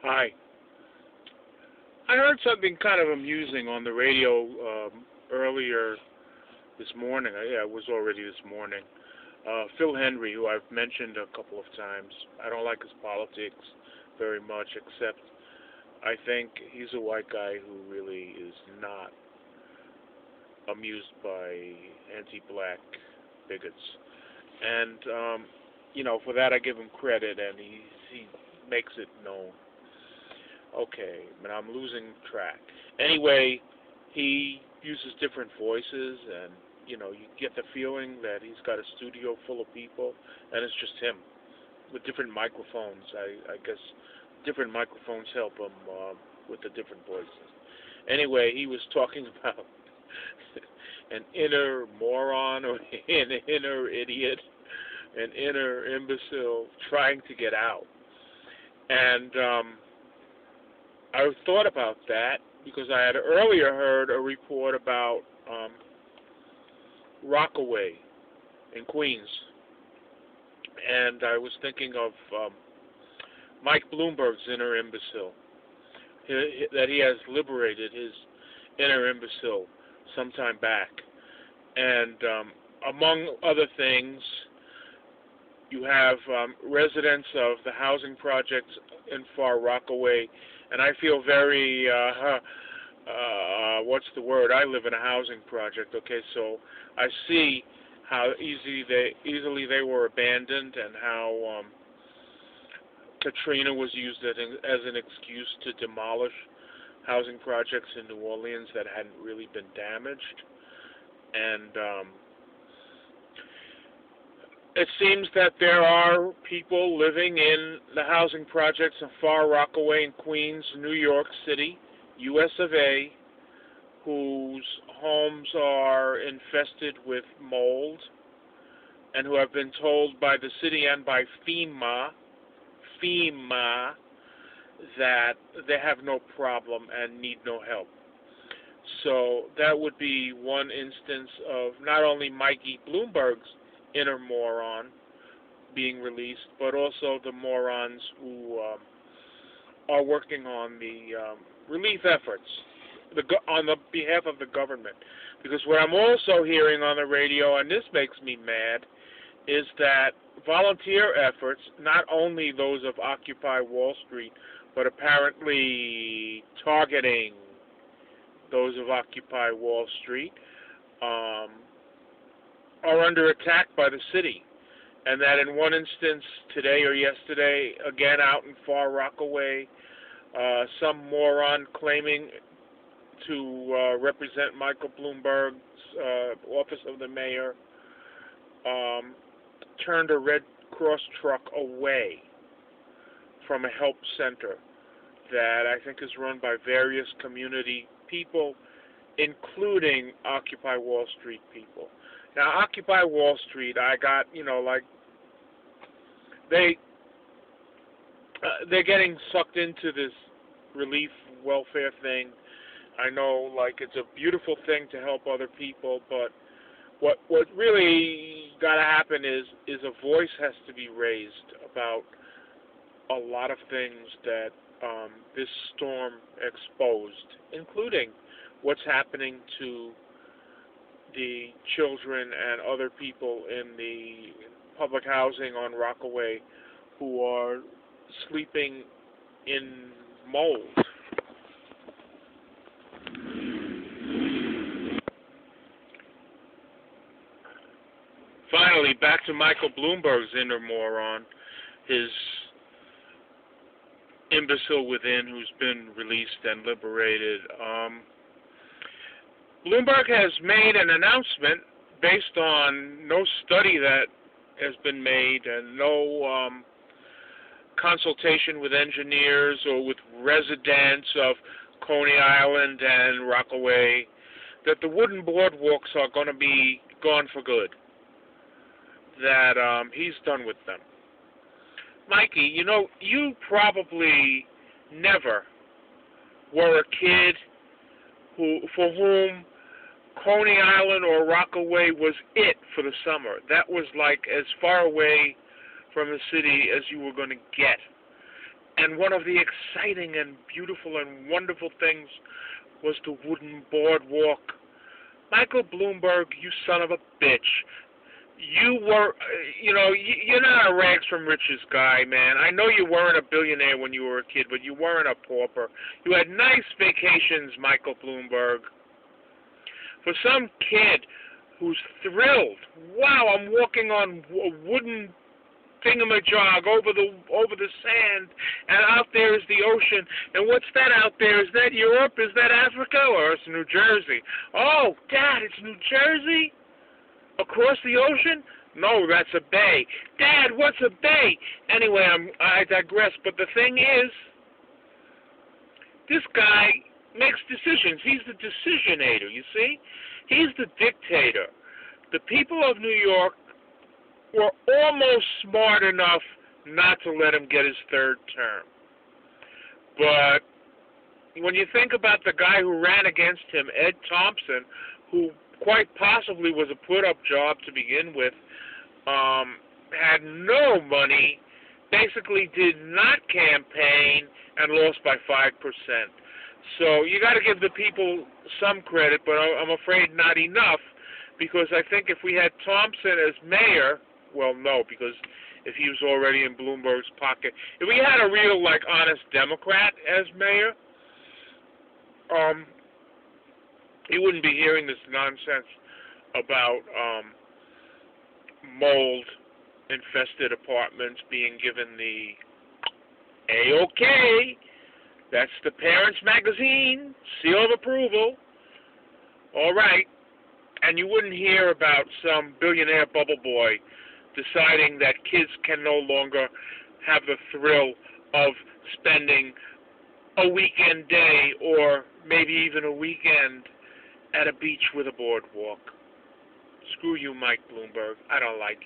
Hi. I heard something kind of amusing on the radio earlier this morning. Yeah, it was already this morning. Phil Henry, who I've mentioned a couple of times, I don't like his politics very much, except I think he's a white guy who really is not amused by anti-black bigots. And, for that I give him credit, and he makes it known. Okay, but I'm losing track. Anyway, he uses different voices, and you get the feeling that he's got a studio full of people, and it's just him with different microphones. I guess different microphones help him with the different voices. Anyway, he was talking about an inner moron or an inner idiot, an inner imbecile trying to get out, and I thought about that because I had earlier heard a report about Rockaway in Queens, and I was thinking of Mike Bloomberg's inner imbecile, that he has liberated his inner imbecile some time back. And among other things, you have residents of the housing projects in Far Rockaway, and I feel very, what's the word? I live in a housing project, okay, so I see how easily they were abandoned, and how Katrina was used as an excuse to demolish housing projects in New Orleans that hadn't really been damaged. And it seems that there are people living in the housing projects in Far Rockaway in Queens, New York City, US of A, whose homes are infested with mold, and who have been told by the city and by FEMA that they have no problem and need no help. So that would be one instance of not only Mikey Bloomberg's inner moron being released, but also the morons who are working on the relief efforts on the behalf of the government. Because what I'm also hearing on the radio, and this makes me mad, is that volunteer efforts, not only those of Occupy Wall Street, but apparently targeting those of Occupy Wall Street, are under attack by the city. And that in one instance, today or yesterday, again out in Far Rockaway, some moron claiming to represent Michael Bloomberg's office of the mayor turned a Red Cross truck away from a help center that I think is run by various community people, including Occupy Wall Street people. Now, Occupy Wall Street, I got, they're getting sucked into this relief welfare thing. I know, it's a beautiful thing to help other people, but what really got to happen is a voice has to be raised about a lot of things that this storm exposed, including what's happening to the children and other people in the public housing on Rockaway who are sleeping in mold. Finally, back to Michael Bloomberg's inner moron, his imbecile within who's been released and liberated. Bloomberg has made an announcement based on no study that has been made and no consultation with engineers or with residents of Coney Island and Rockaway, that the wooden boardwalks are going to be gone for good, that he's done with them. Mikey, you probably never were a kid for whom Coney Island or Rockaway was it for the summer. That was like as far away from the city as you were going to get. And one of the exciting and beautiful and wonderful things was the wooden boardwalk. Michael Bloomberg, you son of a bitch. You were, you're not a rags from riches guy, man. I know you weren't a billionaire when you were a kid, but you weren't a pauper. You had nice vacations, Michael Bloomberg. For some kid who's thrilled, wow, I'm walking on a wooden thingamajig over the sand, and out there is the ocean. And what's that out there? Is that Europe? Is that Africa? Or it's New Jersey? Oh, Dad, it's New Jersey? Across the ocean? No, that's a bay. Dad, what's a bay? Anyway, I digress. But the thing is, this guy makes decisions. He's the decisionator, you see? He's the dictator. The people of New York were almost smart enough not to let him get his third term. But when you think about the guy who ran against him, Ed Thompson, who quite possibly was a put-up job to begin with, had no money, basically did not campaign, and lost by 5%. So you got to give the people some credit, but I'm afraid not enough, because I think if we had Thompson as mayor, well, no, because if he was already in Bloomberg's pocket, if we had a real, honest Democrat as mayor, he wouldn't be hearing this nonsense about mold-infested apartments being given the A-OK. That's the Parents Magazine, seal of approval. All right. And you wouldn't hear about some billionaire bubble boy deciding that kids can no longer have the thrill of spending a weekend day or maybe even a weekend at a beach with a boardwalk. Screw you, Mike Bloomberg. I don't like you.